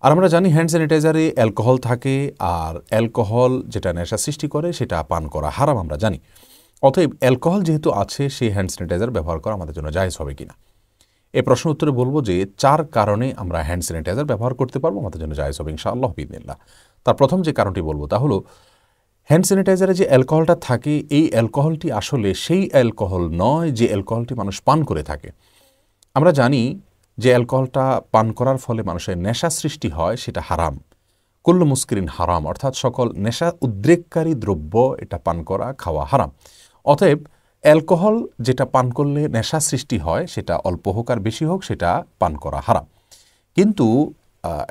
আর আমরা জানি hand স্যানিটাইজারে alcohol থাকে, আর অ্যালকোহল যেটা নেশা সৃষ্টি করে সেটা পান করা হারাম আমরা জানি। অতএব অ্যালকোহল যেহেতু আছে, সেই হ্যান্ড স্যানিটাইজার ব্যবহার করা আমাদের জন্য জায়েজ হবে কিনা, এই প্রশ্ন উত্তরে বলবো যে 4 কারণে আমরা হ্যান্ড স্যানিটাইজার ব্যবহার করতে পারবো, আমাদের জন্য জায়েজ হবে ইনশাআল্লাহ বিইذনিল্লাহ। তার প্রথম যে কারণটি বলবো তা হলো, হ্যান্ড স্যানিটাইজারে যে অ্যালকোহলটা থাকে, এই অ্যালকোহলটি আসলে সেই অ্যালকোহল নয় যে অ্যালকোহলটি মানুষ পান করে থাকে। আমরা জানি যে অ্যালকোহলটা পান করার ফলে মানুষের নেশা সৃষ্টি হয়, সেটা হারাম। কুল্লু মুস্কিরিন হারাম, অর্থাৎ সকল নেশা উদ্রেককারী দ্রব্য এটা পান করা খাওয়া হারাম। অতএব অ্যালকোহল যেটা পান করলে নেশা সৃষ্টি হয়, সেটা অল্প হোক আর বেশি হোক, সেটা পান করা হারাম। কিন্তু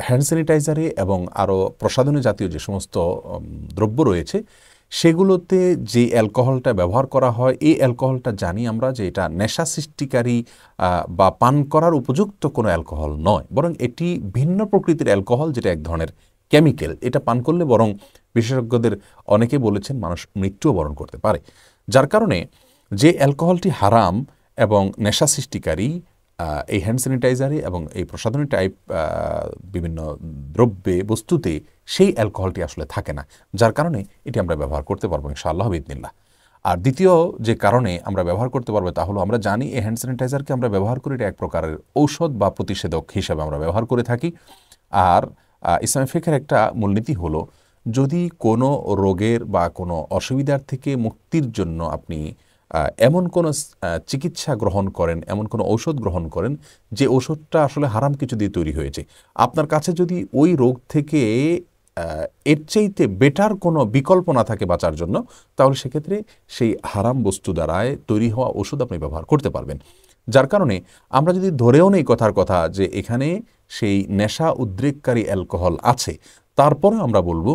হ্যান্ড স্যানিটাইজারে এবং আরও প্রসাধনী জাতীয় যে সমস্ত দ্রব্য রয়েছে, সেগুলোতে যে অ্যালকোহলটা ব্যবহার করা হয়, এই অ্যালকোহলটা জানি আমরা যে এটা নেশা সৃষ্টিকারী বা পান করার উপযুক্ত কোনো অ্যালকোহল নয়, বরং এটি ভিন্ন প্রকৃতির অ্যালকোহল, যেটা এক ধরনের কেমিক্যাল। এটা পান করলে বরং বিশেষজ্ঞদের অনেকে বলেছেন মানুষ মৃত্যুও বরণ করতে পারে। যার কারণে যে অ্যালকোহলটি হারাম এবং নেশা সৃষ্টিকারী, এই হ্যান্ড স্যানিটাইজারে এবং এই প্রসাধনী টাইপ বিভিন্ন দ্রব্যে বস্তুতে সেই অ্যালকোহলটি আসলে থাকে না, যার কারণে এটি আমরা ব্যবহার করতে পারবো ইনশাআল্লাহ বিইذনিল্লাহ। আর দ্বিতীয় যে কারণে আমরা ব্যবহার করতে পারবো তা হলো, আমরা জানি এই হ্যান্ড স্যানিটাইজারকে আমরা ব্যবহার করি, এটা এক প্রকারের ঔষধ বা প্রতিষেধক হিসাবে আমরা ব্যবহার করে থাকি। আর ইসলামী ফিকহের একটা মূলনীতি হলো, যদি কোনো রোগের বা কোনো অসুবিধার থেকে মুক্তির জন্য আপনি এমন কোনো চিকিৎসা গ্রহণ করেন, এমন কোনো ঔষধ গ্রহণ করেন যে ঔষধটা আসলে হারাম কিছু দিয়ে তৈরি হয়েছে, আপনার কাছে যদি ওই রোগ থেকে এর চাইতে বেটার কোনো বিকল্প না থাকে বাঁচার জন্য, তাহলে সেক্ষেত্রে সেই হারাম বস্তু দ্বারায় তৈরি হওয়া ওষুধ আপনি ব্যবহার করতে পারবেন। যার কারণে আমরা যদি ধরেও নেই কথার কথা যে এখানে সেই নেশা উদ্রেককারী অ্যালকোহল আছে, তারপরে আমরা বলবো,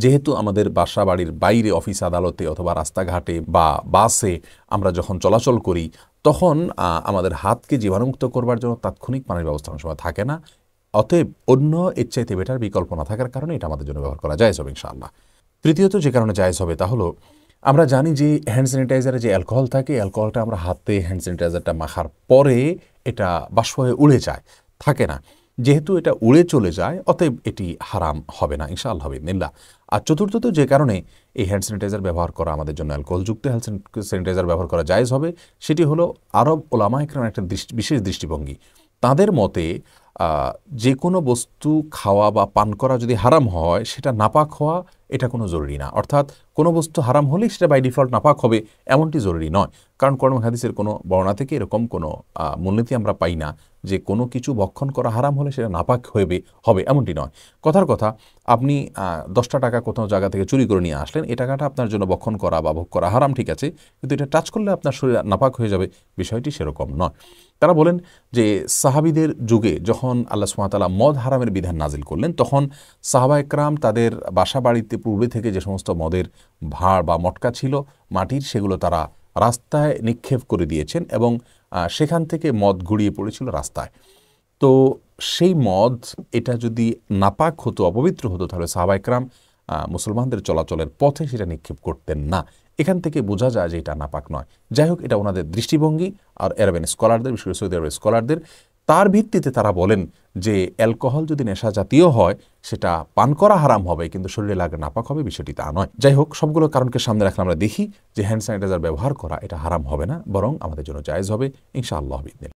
যেহেতু আমাদের বাসা বাড়ির বাইরে অফিস আদালতে অথবা রাস্তাঘাটে বা বাসে আমরা যখন চলাচল করি, তখন আমাদের হাতকে জীবাণুমুক্ত করবার জন্য তাৎক্ষণিক পানির ব্যবস্থা অনেক সময় থাকে না। অতএব অন্য এর চাইতে বেটার বিকল্প না থাকার কারণে এটা আমাদের জন্য ব্যবহার করা জায়েজ হবে ইনশাআল্লাহ। তৃতীয়ত যে কারণে জায়েজ হবে তা হলো, আমরা জানি যে হ্যান্ড স্যানিটাইজারে যে অ্যালকোহল থাকে, অ্যালকোহলটা আমরা হাতে হ্যান্ড স্যানিটাইজারটা মাখার পরে এটা বাষ্প হয়ে উড়ে যায়, থাকে না। যেহেতু এটা উড়ে চলে যায়, অতএব এটি হারাম হবে না ইনশাআল্লাহ বিইذনিল্লাহ। আর চতুর্থত যে কারণে এই হ্যান্ড স্যানিটাইজার ব্যবহার করা আমাদের জন্য, অ্যালকোহলযুক্ত হ্যান্ড স্যানিটাইজার ব্যবহার করা জায়েজ হবে, সেটি হলো আরব ওলামা ইকরামের একটা বিশেষ দৃষ্টিভঙ্গি। তাদের মতে যে কোনো বস্তু খাওয়া বা পান করা যদি হারাম হয়, সেটা নাপাক হওয়া এটা কোনো জরুরি না। অর্থাৎ কোনো বস্তু হারাম হলেই সেটা বাই ডিফল্ট নাপাক হবে এমনটি জরুরি নয়। কারণ কোরআন হাদিসের কোনো বর্ণনা থেকে এরকম কোনো মূলনীতি আমরা পাই না যে কোনো কিছু ভক্ষণ করা হারাম হলে সেটা নাপাক হবে এমনটি নয়। কথার কথা, আপনি 10টা টাকা কোথাও জায়গা থেকে চুরি করে নিয়ে আসলেন, এই টাকাটা আপনার জন্য ভক্ষণ করা বা ভোগ করা হারাম, ঠিক আছে, কিন্তু এটা টাচ করলে আপনার শরীর নাপাক হয়ে যাবে, বিষয়টি সেরকম নয়। তারা বলেন যে সাহাবীদের যুগে যখন আল্লাহ সুবহানাহু ওয়া তাআলা মদ হারামের বিধান নাজিল করলেন, তখন সাহাবা একরাম তাদের বাসা বাড়িতে পূর্বে থেকে যে সমস্ত মদের ভাঁড় বা মটকা ছিল মাটির, সেগুলো তারা রাস্তায় নিক্ষেপ করে দিয়েছেন এবং সেখান থেকে মদ গড়িয়ে পড়েছিল রাস্তায়। তো সেই মদ, এটা যদি নাপাক হতো, অপবিত্র হতো, তাহলে সাহাবা একরাম মুসলমানদের চলাচলের পথে সেটা নিক্ষেপ করতেন না। এখান থেকে বোঝা যায় যে এটা নাপাক নয়। যাই হোক, এটা ওনাদের দৃষ্টিভঙ্গি। আর আরবেন স্কলারদের, বিশেষ করে সৌদি আরবের স্কলারদের, তার ভিত্তিতে তারা বলেন যে অ্যালকোহল যদি নেশা জাতীয় হয়, সেটা পান করা হারাম হবে, কিন্তু শরীরে লাগলে নাপাক হবে, বিষয়টি তা নয়। যাই হোক, সবগুলো কারণকে সামনে রাখলে আমরা দেখি যে হ্যান্ড স্যানিটাইজার ব্যবহার করা এটা হারাম হবে না, বরং আমাদের জন্য জায়েজ হবে ইনশাআল্লাহ বিইذনিল্লাহ।